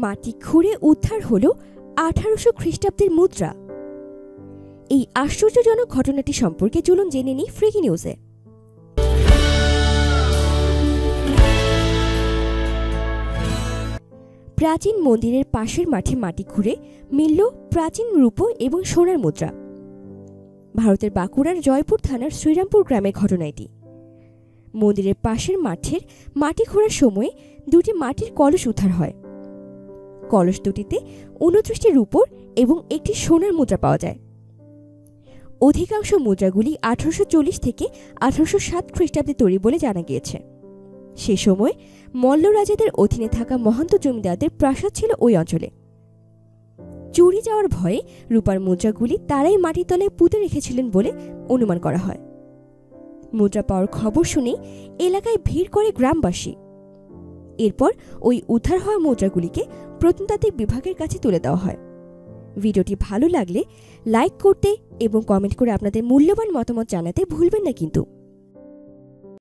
মাটি খুঁড়ে উদ্ধার হল 1800 খ্রিস্টাব্দের মুদ্রা। এই আশ্চর্যজনক ঘটনাটি সম্পর্কে চলুন জেনে নিই ফ্রিকি নিউজে। প্রাচীন মন্দিরের পাশের মাঠে মাটি খুঁড়ে মিলল প্রাচীন রূপো এবং সোনার মুদ্রা। ভারতের বাঁকুড়ার জয়পুর থানার শ্রীরামপুর গ্রামের ঘটনা এটি। মন্দিরের পাশের মাঠের মাটি খোঁড়ার সময় দুটি মাটির কলস উদ্ধার হয়। কলস দুটিতে 29টি রূপোর এবং একটি সোনার মুদ্রা পাওয়া যায়। অধিকাংশ মুদ্রাগুলি 1840 থেকে 1807 খ্রিস্টাব্দে তৈরি বলে জানা গিয়েছে। সে সময় মল্ল রাজাদের অধীনে থাকা মহান্ত জমিদারদের প্রাসাদ ছিল ওই অঞ্চলে। চুরি যাওয়ার ভয়ে রূপার মুদ্রাগুলি তারাই মাটির তলায় পুঁতে রেখেছিলেন বলে অনুমান করা হয়। মুদ্রা পাওয়ার খবর শুনে এলাকায় ভিড় করে গ্রামবাসী। এরপর ওই উদ্ধার হওয়া মুদ্রাগুলিকে প্রত্নতাত্ত্বিক বিভাগের কাছে তুলে দেওয়া হয়। ভিডিওটি ভালো লাগলে লাইক করতে এবং কমেন্ট করে আপনাদের মূল্যবান মতামত জানাতে ভুলবেন না কিন্তু।